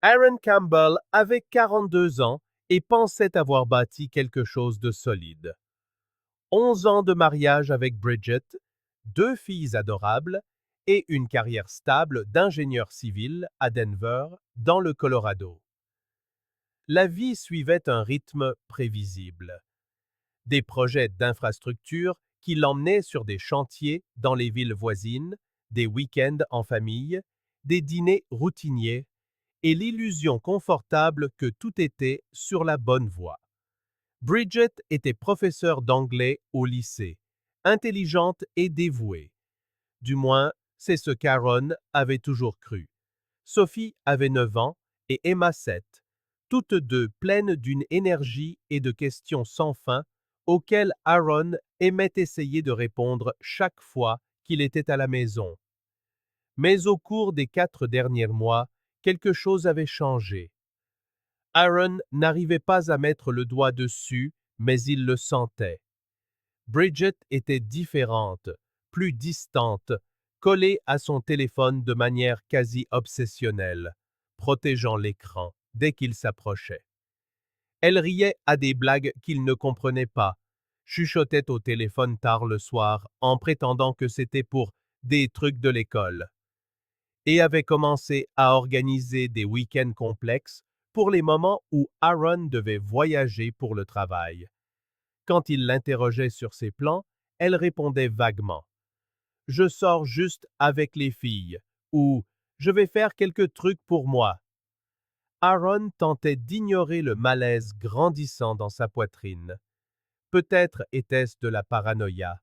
Aaron Campbell avait 42 ans et pensait avoir bâti quelque chose de solide. 11 ans de mariage avec Bridget, 2 filles adorables et une carrière stable d'ingénieur civil à Denver, dans le Colorado. La vie suivait un rythme prévisible. Des projets d'infrastructure qui l'emmenaient sur des chantiers dans les villes voisines, des week-ends en famille, des dîners routiniers et l'illusion confortable que tout était sur la bonne voie. Bridget était professeure d'anglais au lycée, intelligente et dévouée. Du moins, c'est ce qu'Aaron avait toujours cru. Sophie avait 9 ans et Emma 7, toutes deux pleines d'une énergie et de questions sans fin auxquelles Aaron aimait essayer de répondre chaque fois qu'il était à la maison. Mais au cours des 4 derniers mois, quelque chose avait changé. Aaron n'arrivait pas à mettre le doigt dessus, mais il le sentait. Bridget était différente, plus distante, collée à son téléphone de manière quasi obsessionnelle, protégeant l'écran dès qu'il s'approchait. Elle riait à des blagues qu'il ne comprenait pas, chuchotait au téléphone tard le soir en prétendant que c'était pour des trucs de l'école, et avait commencé à organiser des week-ends complexes pour les moments où Aaron devait voyager pour le travail. Quand il l'interrogeait sur ses plans, elle répondait vaguement. Je sors juste avec les filles, ou je vais faire quelques trucs pour moi. Aaron tentait d'ignorer le malaise grandissant dans sa poitrine. Peut-être était-ce de la paranoïa.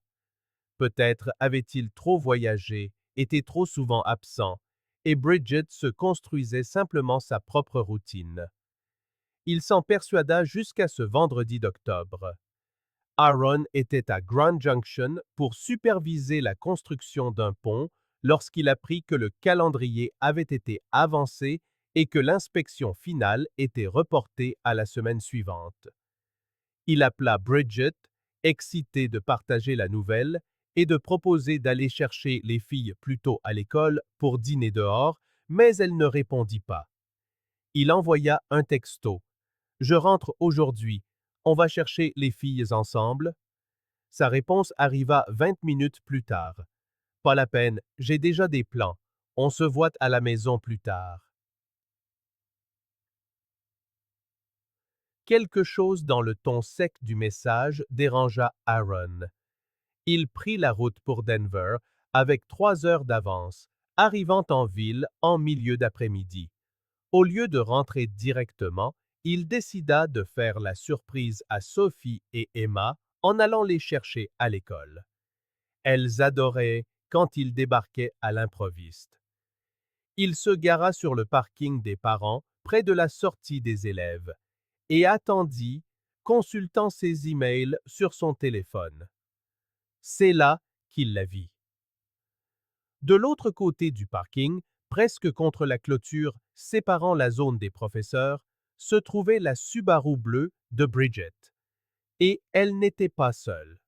Peut-être avait-il trop voyagé, était trop souvent absent, et Bridget se construisait simplement sa propre routine. Il s'en persuada jusqu'à ce vendredi d'octobre. Aaron était à Grand Junction pour superviser la construction d'un pont lorsqu'il apprit que le calendrier avait été avancé et que l'inspection finale était reportée à la semaine suivante. Il appela Bridget, excité de partager la nouvelle et de proposer d'aller chercher les filles plus tôt à l'école pour dîner dehors, mais elle ne répondit pas. Il envoya un texto. Je rentre aujourd'hui. On va chercher les filles ensemble? Sa réponse arriva 20 minutes plus tard. Pas la peine, j'ai déjà des plans. On se voit à la maison plus tard. Quelque chose dans le ton sec du message dérangea Aaron. Il prit la route pour Denver avec 3 heures d'avance, arrivant en ville en milieu d'après-midi. Au lieu de rentrer directement, il décida de faire la surprise à Sophie et Emma en allant les chercher à l'école. Elles adoraient quand il débarquait à l'improviste. Il se gara sur le parking des parents, près de la sortie des élèves, et attendit, consultant ses emails sur son téléphone. C'est là qu'il la vit. De l'autre côté du parking, presque contre la clôture séparant la zone des professeurs, se trouvait la Subaru bleue de Bridget. Et elle n'était pas seule.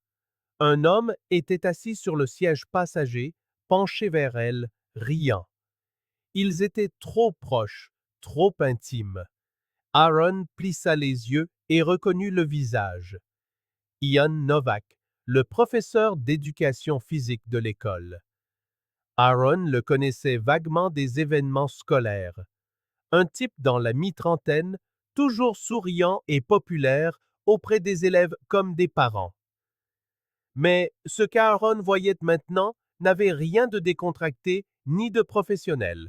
Un homme était assis sur le siège passager, penché vers elle, riant. Ils étaient trop proches, trop intimes. Aaron plissa les yeux et reconnut le visage. Ian Novak, le professeur d'éducation physique de l'école. Aaron le connaissait vaguement des événements scolaires. Un type dans la mi-trentaine, toujours souriant et populaire auprès des élèves comme des parents. Mais ce qu'Aaron voyait maintenant n'avait rien de décontracté ni de professionnel.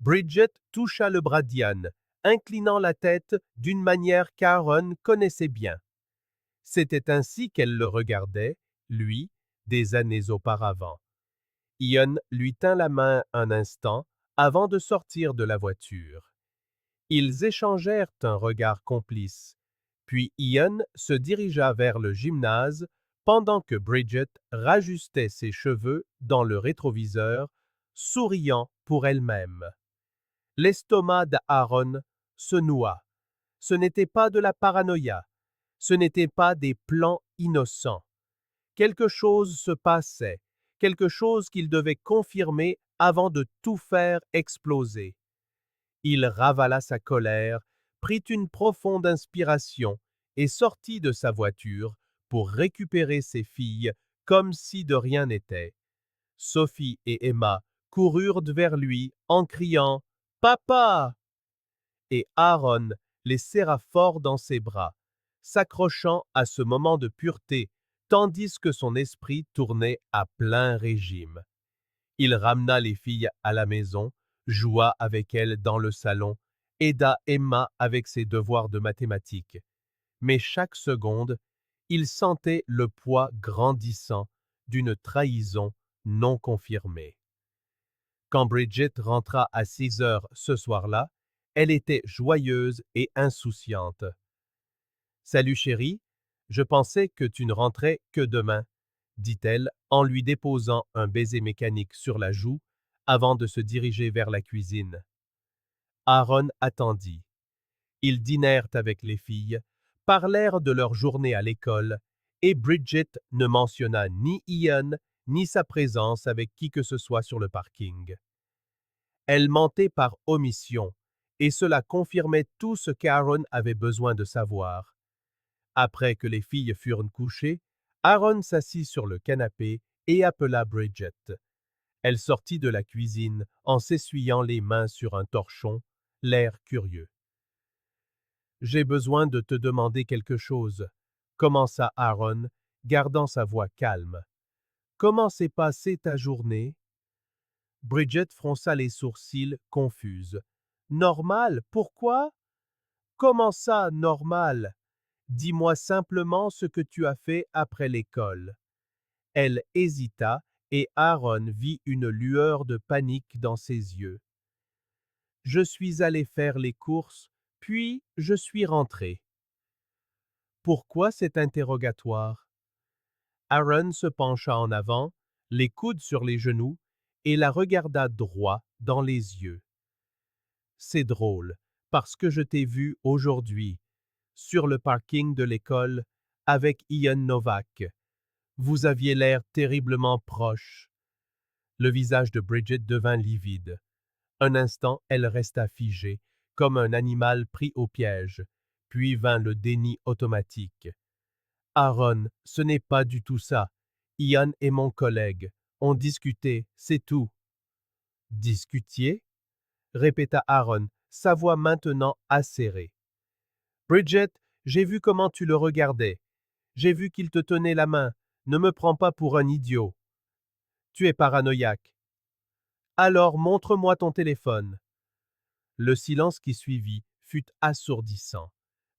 Bridget toucha le bras d'Ian, inclinant la tête d'une manière qu'Aaron connaissait bien. C'était ainsi qu'elle le regardait, lui, des années auparavant. Ian lui tint la main un instant avant de sortir de la voiture. Ils échangèrent un regard complice, puis Ian se dirigea vers le gymnase pendant que Bridget rajustait ses cheveux dans le rétroviseur, souriant pour elle-même. L'estomac d'Aaron se noua. Ce n'était pas de la paranoïa, ce n'était pas des plans innocents. Quelque chose se passait, quelque chose qu'il devait confirmer avant de tout faire exploser. Il ravala sa colère, prit une profonde inspiration et sortit de sa voiture pour récupérer ses filles comme si de rien n'était. Sophie et Emma coururent vers lui en criant « Papa !» et Aaron les serra fort dans ses bras, s'accrochant à ce moment de pureté, tandis que son esprit tournait à plein régime. Il ramena les filles à la maison, joua avec elles dans le salon, aida Emma avec ses devoirs de mathématiques. Mais chaque seconde, il sentait le poids grandissant d'une trahison non confirmée. Quand Bridget rentra à 6 heures ce soir-là, elle était joyeuse et insouciante. « Salut chérie, je pensais que tu ne rentrais que demain, » dit-elle en lui déposant un baiser mécanique sur la joue avant de se diriger vers la cuisine. Aaron attendit. Ils dînèrent avec les filles, parlèrent de leur journée à l'école, et Bridget ne mentionna ni Ian ni sa présence avec qui que ce soit sur le parking. Elle mentait par omission, et cela confirmait tout ce qu'Aaron avait besoin de savoir. Après que les filles furent couchées, Aaron s'assit sur le canapé et appela Bridget. Elle sortit de la cuisine en s'essuyant les mains sur un torchon, l'air curieux. « J'ai besoin de te demander quelque chose, » commença Aaron, gardant sa voix calme. « Comment s'est passée ta journée ?» Bridget fronça les sourcils, confuse. « Normal, pourquoi ?»« Comment ça, normal ? Dis-moi simplement ce que tu as fait après l'école. » Elle hésita et Aaron vit une lueur de panique dans ses yeux. « Je suis allé faire les courses, puis je suis rentré. » Pourquoi cet interrogatoire? Aaron se pencha en avant, les coudes sur les genoux, et la regarda droit dans les yeux. « C'est drôle, parce que je t'ai vu aujourd'hui, sur le parking de l'école, avec Ian Novak. Vous aviez l'air terriblement proche. » Le visage de Bridget devint livide. Un instant, elle resta figée, comme un animal pris au piège, puis vint le déni automatique. « Aaron, ce n'est pas du tout ça. Ian est mon collègue. On discutait, c'est tout. »« Discutiez ?» répéta Aaron, sa voix maintenant acérée. « Bridget, j'ai vu comment tu le regardais. J'ai vu qu'il te tenait la main. Ne me prends pas pour un idiot. Tu es paranoïaque. Alors montre-moi ton téléphone. » Le silence qui suivit fut assourdissant.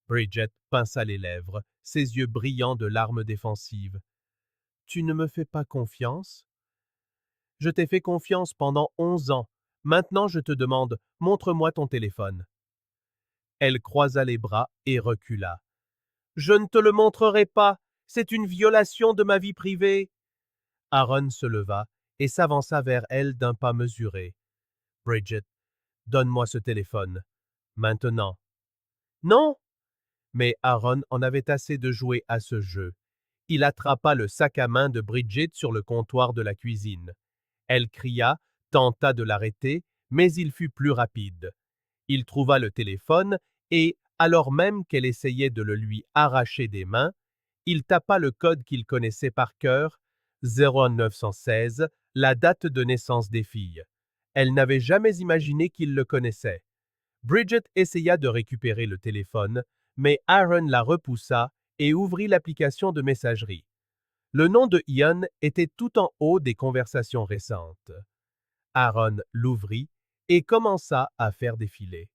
Bridget pinça les lèvres, ses yeux brillants de larmes défensives. « Tu ne me fais pas confiance? »« Je t'ai fait confiance pendant 11 ans. Maintenant je te demande, montre-moi ton téléphone. » Elle croisa les bras et recula. « Je ne te le montrerai pas. C'est une violation de ma vie privée. » Aaron se leva et s'avança vers elle d'un pas mesuré. « Bridget, donne-moi ce téléphone. Maintenant. »« Non !» Mais Aaron en avait assez de jouer à ce jeu. Il attrapa le sac à main de Bridget sur le comptoir de la cuisine. Elle cria, tenta de l'arrêter, mais il fut plus rapide. Il trouva le téléphone et, alors même qu'elle essayait de le lui arracher des mains, il tapa le code qu'il connaissait par cœur, 0916, la date de naissance des filles. Elle n'avait jamais imaginé qu'il le connaissait. Bridget essaya de récupérer le téléphone, mais Aaron la repoussa et ouvrit l'application de messagerie. Le nom de Ian était tout en haut des conversations récentes. Aaron l'ouvrit et commença à faire défiler.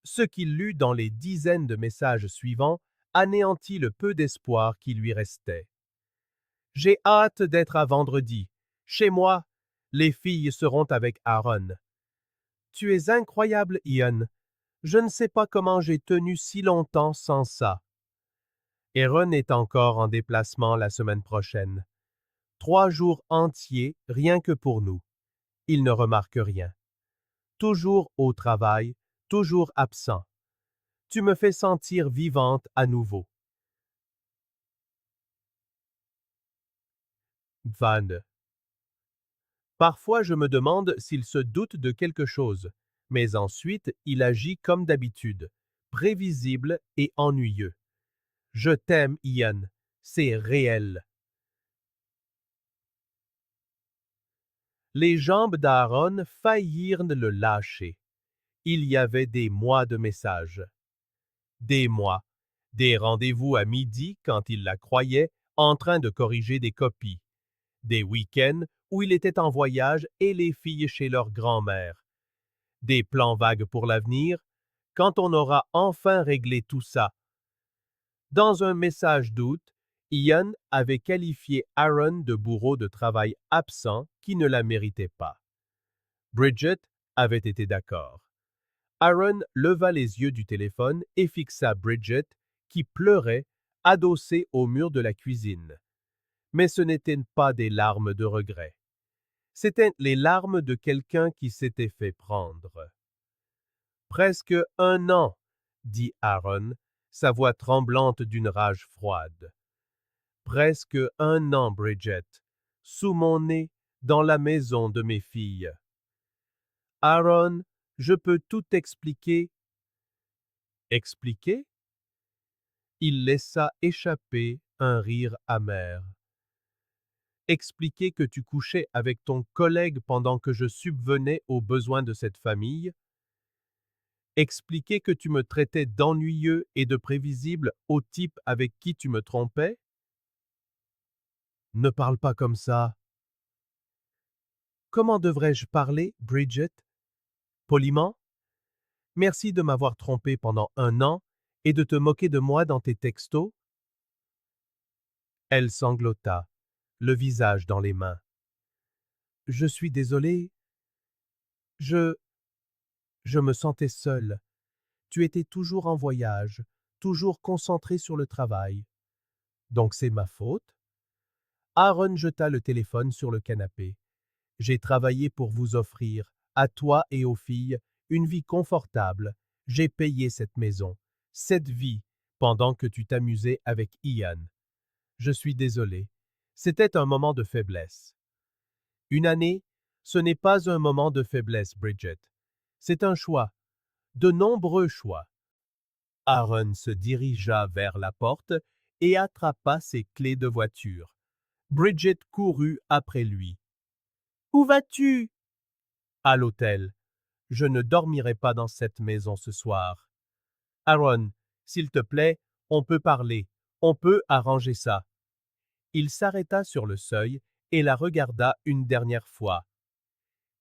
Ce qu'il lut dans les dizaines de messages suivants anéantit le peu d'espoir qui lui restait. « J'ai hâte d'être à vendredi. Chez moi, les filles seront avec Aaron. »« Tu es incroyable, Ian. Je ne sais pas comment j'ai tenu si longtemps sans ça. » Aaron est encore en déplacement la semaine prochaine. 3 jours entiers, rien que pour nous. Il ne remarque rien. Toujours au travail, toujours absent. Tu me fais sentir vivante à nouveau. Van. Parfois je me demande s'il se doute de quelque chose. Mais ensuite, il agit comme d'habitude, prévisible et ennuyeux. Je t'aime, Ian. C'est réel. Les jambes d'Aaron faillirent le lâcher. Il y avait des mois de messages. Des mois. Des rendez-vous à midi quand il la croyait en train de corriger des copies. Des week-ends où il était en voyage et les filles chez leur grand-mère. Des plans vagues pour l'avenir, quand on aura enfin réglé tout ça. Dans un message d'août, Ian avait qualifié Aaron de bourreau de travail absent qui ne la méritait pas. Bridget avait été d'accord. Aaron leva les yeux du téléphone et fixa Bridget, qui pleurait, adossée au mur de la cuisine. Mais ce n'étaient pas des larmes de regret. C'étaient les larmes de quelqu'un qui s'était fait prendre. Presque 1 an, dit Aaron, sa voix tremblante d'une rage froide. Presque 1 an, Bridget, sous mon nez, dans la maison de mes filles. Aaron, je peux tout expliquer. Expliquer? Il laissa échapper un rire amer. Expliquer que tu couchais avec ton collègue pendant que je subvenais aux besoins de cette famille? Expliquer que tu me traitais d'ennuyeux et de prévisible au type avec qui tu me trompais? Ne parle pas comme ça. Comment devrais-je parler, Bridget? Poliment? Merci de m'avoir trompé pendant 1 an et de te moquer de moi dans tes textos? Elle sanglota, le visage dans les mains. Je suis désolée. Je me sentais seule. Tu étais toujours en voyage, toujours concentré sur le travail. Donc c'est ma faute? Aaron jeta le téléphone sur le canapé. J'ai travaillé pour vous offrir, à toi et aux filles, une vie confortable. J'ai payé cette maison, cette vie, pendant que tu t'amusais avec Ian. Je suis désolé. C'était un moment de faiblesse. Une année, ce n'est pas un moment de faiblesse, Bridget. C'est un choix, de nombreux choix. Aaron se dirigea vers la porte et attrapa ses clés de voiture. Bridget courut après lui. Où vas-tu? À l'hôtel. Je ne dormirai pas dans cette maison ce soir. Aaron, s'il te plaît, on peut parler, on peut arranger ça. Il s'arrêta sur le seuil et la regarda une dernière fois.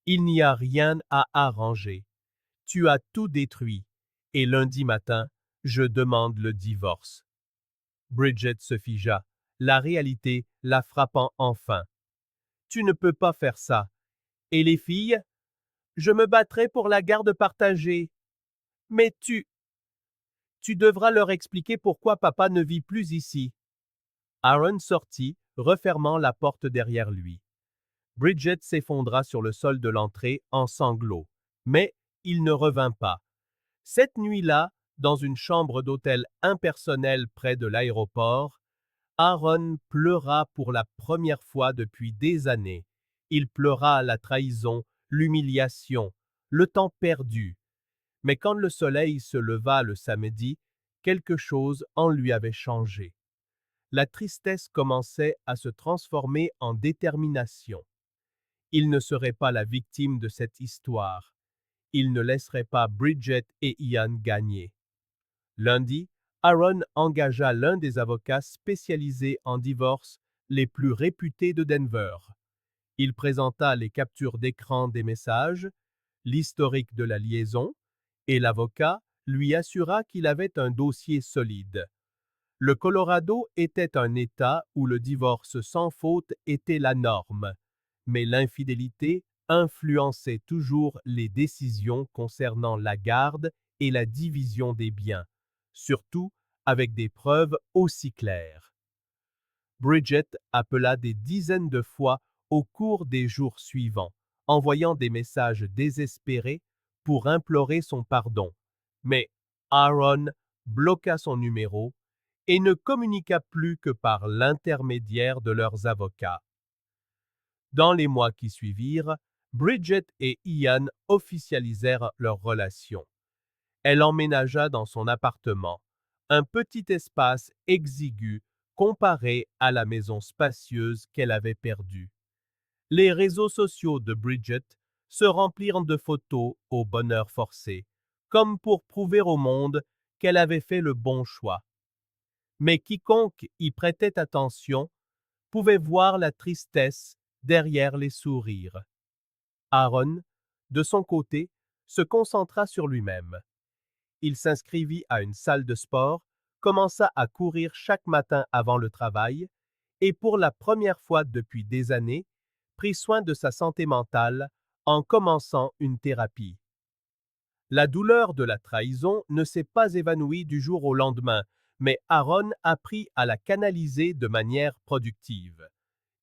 Il n'y a rien à arranger. Tu as tout détruit, et lundi matin, je demande le divorce. Bridget se figea, la réalité la frappant enfin. Tu ne peux pas faire ça. Et les filles? Je me battrai pour la garde partagée. Mais tu devras leur expliquer pourquoi papa ne vit plus ici. Aaron sortit, refermant la porte derrière lui. Bridget s'effondra sur le sol de l'entrée en sanglots, mais il ne revint pas. Cette nuit-là, dans une chambre d'hôtel impersonnelle près de l'aéroport, Aaron pleura pour la première fois depuis des années. Il pleura la trahison, l'humiliation, le temps perdu. Mais quand le soleil se leva le samedi, quelque chose en lui avait changé. La tristesse commençait à se transformer en détermination. Il ne serait pas la victime de cette histoire. Il ne laisserait pas Bridget et Ian gagner. Lundi, Aaron engagea l'un des avocats spécialisés en divorce les plus réputés de Denver. Il présenta les captures d'écran des messages, l'historique de la liaison, et l'avocat lui assura qu'il avait un dossier solide. Le Colorado était un État où le divorce sans faute était la norme, mais l'infidélité influençait toujours les décisions concernant la garde et la division des biens, surtout avec des preuves aussi claires. Bridget appela des dizaines de fois au cours des jours suivants, envoyant des messages désespérés pour implorer son pardon. Mais Aaron bloqua son numéro et ne communiqua plus que par l'intermédiaire de leurs avocats. Dans les mois qui suivirent, Bridget et Ian officialisèrent leur relation. Elle emménagea dans son appartement, un petit espace exigu comparé à la maison spacieuse qu'elle avait perdue. Les réseaux sociaux de Bridget se remplirent de photos au bonheur forcé, comme pour prouver au monde qu'elle avait fait le bon choix. Mais quiconque y prêtait attention pouvait voir la tristesse derrière les sourires. Aaron, de son côté, se concentra sur lui-même. Il s'inscrivit à une salle de sport, commença à courir chaque matin avant le travail et pour la première fois depuis des années, prit soin de sa santé mentale en commençant une thérapie. La douleur de la trahison ne s'est pas évanouie du jour au lendemain, mais Aaron apprit à la canaliser de manière productive.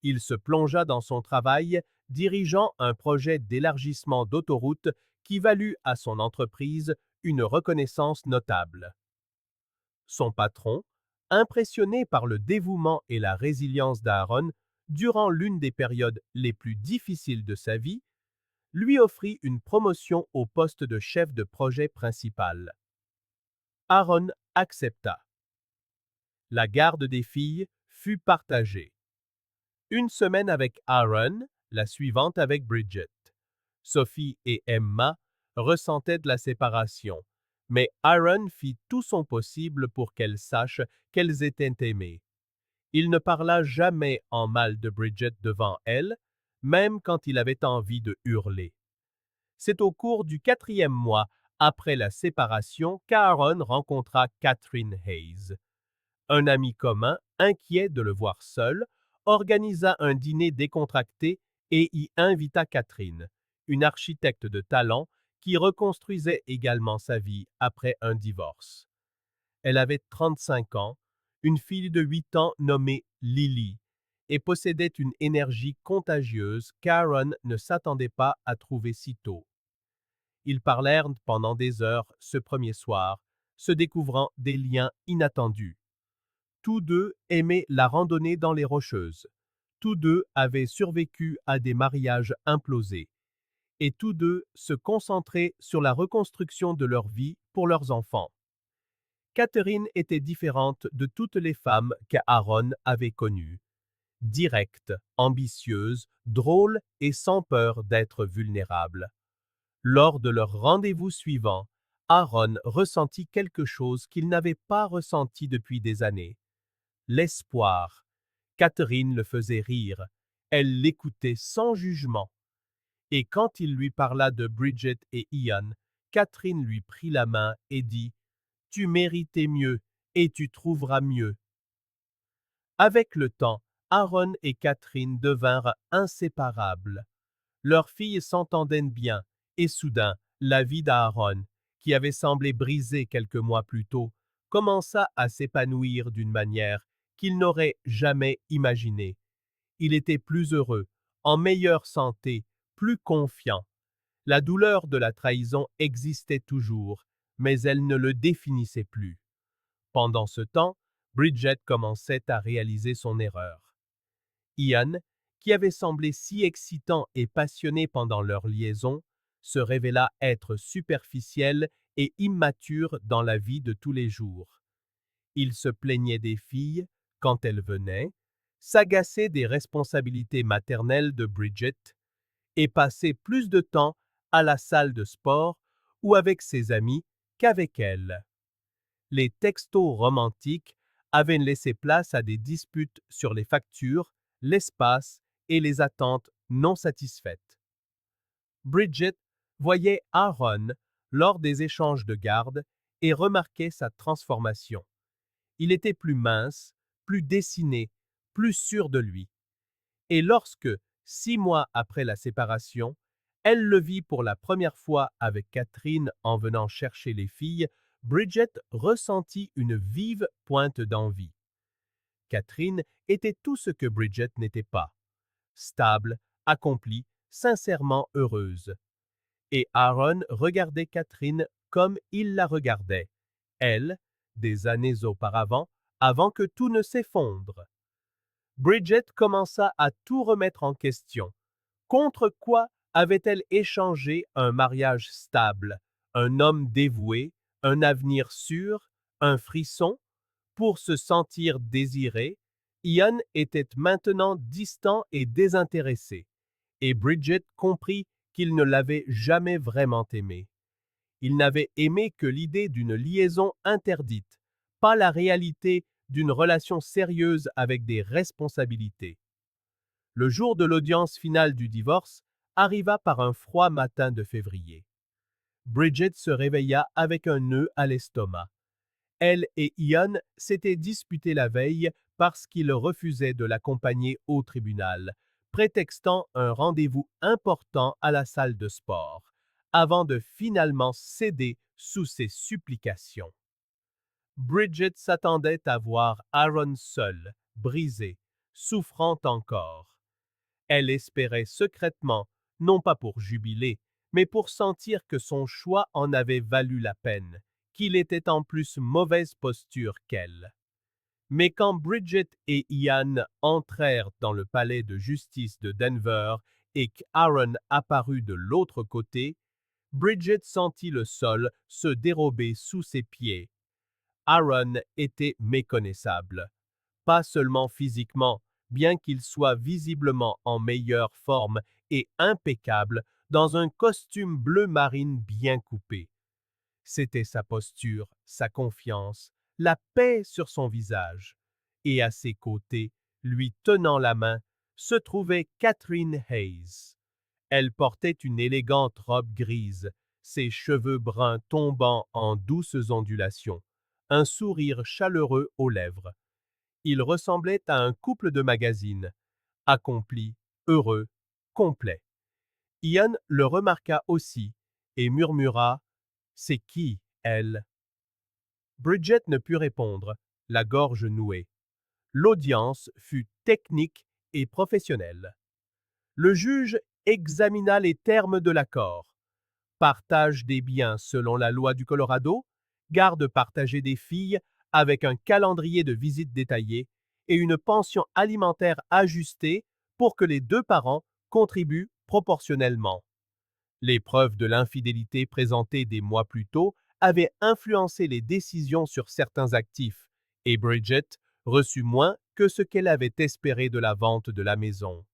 Il se plongea dans son travail, dirigeant un projet d'élargissement d'autoroute qui valut à son entreprise une reconnaissance notable. Son patron, impressionné par le dévouement et la résilience d'Aaron durant l'une des périodes les plus difficiles de sa vie, lui offrit une promotion au poste de chef de projet principal. Aaron accepta. La garde des filles fut partagée. Une semaine avec Aaron, la suivante avec Bridget. Sophie et Emma ressentaient de la séparation, mais Aaron fit tout son possible pour qu'elles sachent qu'elles étaient aimées. Il ne parla jamais en mal de Bridget devant elle, même quand il avait envie de hurler. C'est au cours du 4e mois après la séparation qu'Aaron rencontra Catherine Hayes. Un ami commun, inquiet de le voir seul, organisa un dîner décontracté et y invita Catherine, une architecte de talent qui reconstruisait également sa vie après un divorce. Elle avait 35 ans, une fille de 8 ans nommée Lily, et possédait une énergie contagieuse qu'Aaron ne s'attendait pas à trouver si tôt. Ils parlèrent pendant des heures ce premier soir, se découvrant des liens inattendus. Tous deux aimaient la randonnée dans les Rocheuses. Tous deux avaient survécu à des mariages implosés. Et tous deux se concentraient sur la reconstruction de leur vie pour leurs enfants. Catherine était différente de toutes les femmes qu'Aaron avait connues. Directe, ambitieuse, drôle et sans peur d'être vulnérable. Lors de leur rendez-vous suivant, Aaron ressentit quelque chose qu'il n'avait pas ressenti depuis des années. L'espoir. Catherine le faisait rire. Elle l'écoutait sans jugement. Et quand il lui parla de Bridget et Ian, Catherine lui prit la main et dit « Tu méritais mieux et tu trouveras mieux. » Avec le temps, Aaron et Catherine devinrent inséparables. Leurs filles s'entendaient bien et soudain, la vie d'Aaron, qui avait semblé brisée quelques mois plus tôt, commença à s'épanouir d'une manière qu'il n'aurait jamais imaginée. Il était plus heureux, en meilleure santé, plus confiant. La douleur de la trahison existait toujours, mais elle ne le définissait plus. Pendant ce temps, Bridget commençait à réaliser son erreur. Ian, qui avait semblé si excitant et passionné pendant leur liaison, se révéla être superficiel et immature dans la vie de tous les jours. Il se plaignait des filles quand elles venaient, s'agaçait des responsabilités maternelles de Bridget et passait plus de temps à la salle de sport ou avec ses amis qu'avec elle. Les textos romantiques avaient laissé place à des disputes sur les factures, l'espace et les attentes non satisfaites. Bridget voyait Aaron lors des échanges de garde et remarquait sa transformation. Il était plus mince, plus dessiné, plus sûr de lui. Et lorsque, 6 mois après la séparation, elle le vit pour la première fois avec Catherine en venant chercher les filles, Bridget ressentit une vive pointe d'envie. Catherine était tout ce que Bridget n'était pas. Stable, accomplie, sincèrement heureuse. Et Aaron regardait Catherine comme il la regardait, elle, des années auparavant, avant que tout ne s'effondre. Bridget commença à tout remettre en question. Contre quoi Avait-elle échangé un mariage stable, un homme dévoué, un avenir sûr, un frisson, pour se sentir désirée? Ian était maintenant distant et désintéressé, et Bridget comprit qu'il ne l'avait jamais vraiment aimée. Il n'avait aimé que l'idée d'une liaison interdite, pas la réalité d'une relation sérieuse avec des responsabilités. Le jour de l'audience finale du divorce arriva par un froid matin de février. Bridget se réveilla avec un nœud à l'estomac. Elle et Ian s'étaient disputés la veille parce qu'il refusait de l'accompagner au tribunal, prétextant un rendez-vous important à la salle de sport, avant de finalement céder sous ses supplications. Bridget s'attendait à voir Aaron seul, brisé, souffrant encore. Elle espérait secrètement, non pas pour jubiler, mais pour sentir que son choix en avait valu la peine, qu'il était en plus mauvaise posture qu'elle. Mais quand Bridget et Ian entrèrent dans le palais de justice de Denver et qu'Aaron apparut de l'autre côté, Bridget sentit le sol se dérober sous ses pieds. Aaron était méconnaissable, pas seulement physiquement, bien qu'il soit visiblement en meilleure forme et impeccable dans un costume bleu marine bien coupé. C'était sa posture, sa confiance, la paix sur son visage. Et à ses côtés, lui tenant la main, se trouvait Catherine Hayes. Elle portait une élégante robe grise, ses cheveux bruns tombant en douces ondulations, un sourire chaleureux aux lèvres. Il ressemblait à un couple de magazines, accompli, heureux, complet. Ian le remarqua aussi et murmura « C'est qui, elle ?» Bridget ne put répondre, la gorge nouée. L'audience fut technique et professionnelle. Le juge examina les termes de l'accord. Partage des biens selon la loi du Colorado, garde partagée des filles avec un calendrier de visite détaillé et une pension alimentaire ajustée pour que les deux parents contribuent proportionnellement. Les preuves de l'infidélité présentées des mois plus tôt avaient influencé les décisions sur certains actifs, et Bridget reçut moins que ce qu'elle avait espéré de la vente de la maison.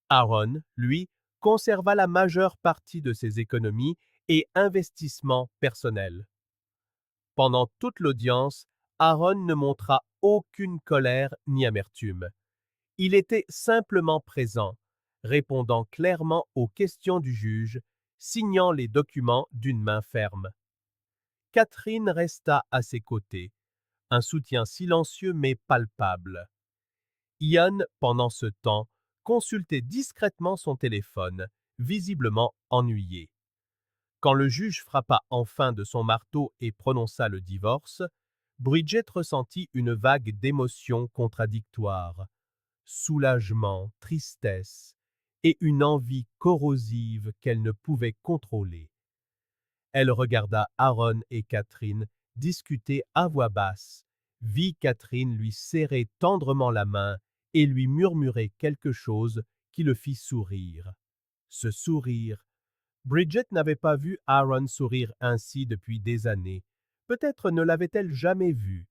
Aaron, lui, conserva la majeure partie de ses économies et investissements personnels. Pendant toute l'audience, Aaron ne montra aucune colère ni amertume. Il était simplement présent, répondant clairement aux questions du juge, signant les documents d'une main ferme. Catherine resta à ses côtés, un soutien silencieux mais palpable. Ian, pendant ce temps, consultait discrètement son téléphone, visiblement ennuyé. Quand le juge frappa enfin de son marteau et prononça le divorce, Bridget ressentit une vague d'émotions contradictoires. Soulagement, tristesse et une envie corrosive qu'elle ne pouvait contrôler. Elle regarda Aaron et Catherine discuter à voix basse, vit Catherine lui serrer tendrement la main et lui murmurer quelque chose qui le fit sourire. Ce sourire, Bridget n'avait pas vu Aaron sourire ainsi depuis des années. Peut-être ne l'avait-elle jamais vu.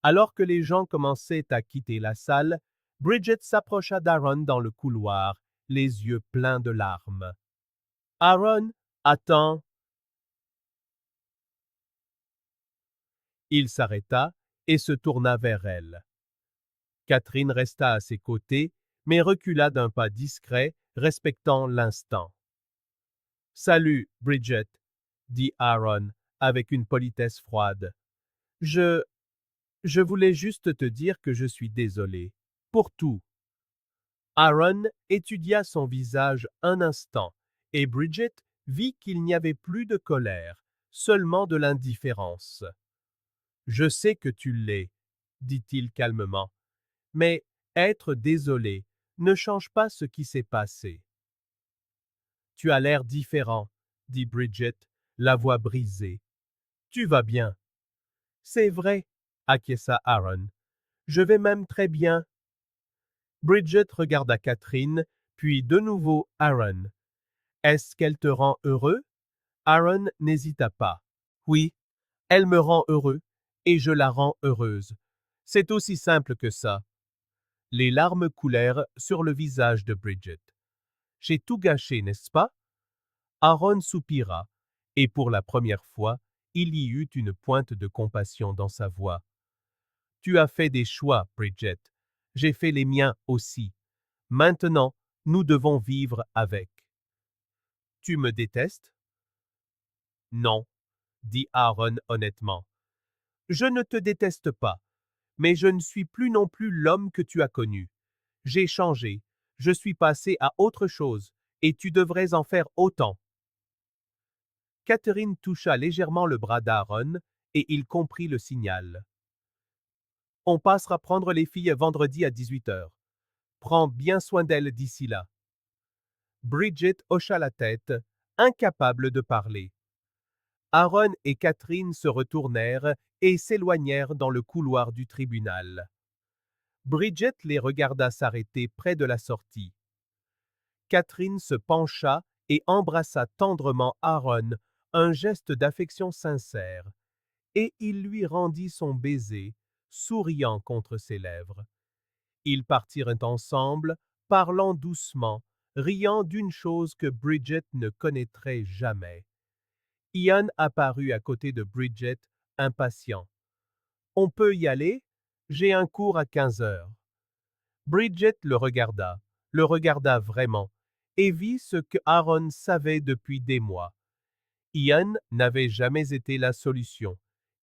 Alors que les gens commençaient à quitter la salle, Bridget s'approcha d'Aaron dans le couloir, les yeux pleins de larmes. Aaron, attends. Il s'arrêta et se tourna vers elle. Catherine resta à ses côtés, mais recula d'un pas discret, respectant l'instant. Salut, Bridget, dit Aaron avec une politesse froide. Je voulais juste te dire que je suis désolé. Pour tout. Aaron étudia son visage un instant, et Bridget vit qu'il n'y avait plus de colère, seulement de l'indifférence. Je sais que tu l'es, dit-il calmement, mais être désolé ne change pas ce qui s'est passé. Tu as l'air différent, dit Bridget, la voix brisée. Tu vas bien. C'est vrai, acquiesça Aaron. Je vais même très bien. Bridget regarda Catherine, puis de nouveau Aaron. Est-ce qu'elle te rend heureux? Aaron n'hésita pas. Oui, elle me rend heureux, et je la rends heureuse. C'est aussi simple que ça. Les larmes coulèrent sur le visage de Bridget. J'ai tout gâché, n'est-ce pas? Aaron soupira, et pour la première fois, il y eut une pointe de compassion dans sa voix. Tu as fait des choix, Bridget. J'ai fait les miens aussi. Maintenant, nous devons vivre avec. Tu me détestes? Non, dit Aaron honnêtement. Je ne te déteste pas, mais je ne suis plus non plus l'homme que tu as connu. J'ai changé, je suis passé à autre chose, et tu devrais en faire autant. Catherine toucha légèrement le bras d'Aaron, et il comprit le signal. On passera prendre les filles vendredi à 18 heures. Prends bien soin d'elles d'ici là. Bridget hocha la tête, incapable de parler. Aaron et Catherine se retournèrent et s'éloignèrent dans le couloir du tribunal. Bridget les regarda s'arrêter près de la sortie. Catherine se pencha et embrassa tendrement Aaron, un geste d'affection sincère, et il lui rendit son baiser, souriant contre ses lèvres. Ils partirent ensemble, parlant doucement, riant d'une chose que Bridget ne connaîtrait jamais. Ian apparut à côté de Bridget, impatient. « On peut y aller? J'ai un cours à 15 heures. » Bridget le regarda vraiment, et vit ce que Aaron savait depuis des mois. Ian n'avait jamais été la solution.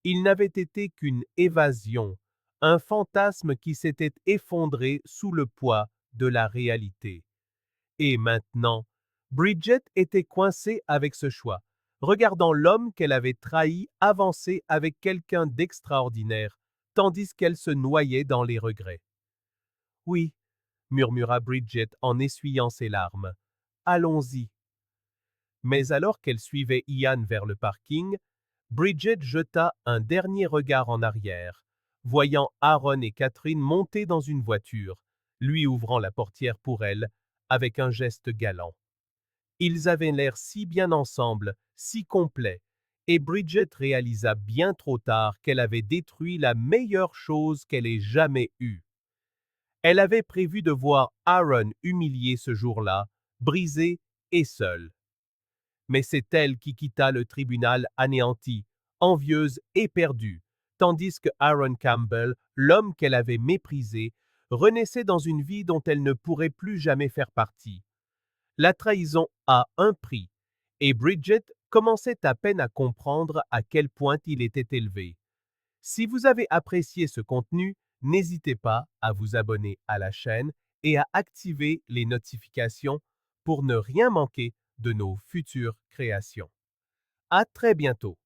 Il n'avait été qu'une évasion, un fantasme qui s'était effondré sous le poids de la réalité. Et maintenant, Bridget était coincée avec ce choix, regardant l'homme qu'elle avait trahi avancer avec quelqu'un d'extraordinaire, tandis qu'elle se noyait dans les regrets. Oui, murmura Bridget en essuyant ses larmes. Allons-y. Mais alors qu'elle suivait Ian vers le parking, Bridget jeta un dernier regard en arrière, voyant Aaron et Catherine monter dans une voiture, lui ouvrant la portière pour elle, avec un geste galant. Ils avaient l'air si bien ensemble, si complets, et Bridget réalisa bien trop tard qu'elle avait détruit la meilleure chose qu'elle ait jamais eue. Elle avait prévu de voir Aaron humilié ce jour-là, brisé et seul. Mais c'est elle qui quitta le tribunal anéantie, envieuse et perdue, tandis que Aaron Campbell, l'homme qu'elle avait méprisé, renaissait dans une vie dont elle ne pourrait plus jamais faire partie. La trahison a un prix, et Bridget commençait à peine à comprendre à quel point il était élevé. Si vous avez apprécié ce contenu, n'hésitez pas à vous abonner à la chaîne et à activer les notifications pour ne rien manquer de nos futures créations. À très bientôt.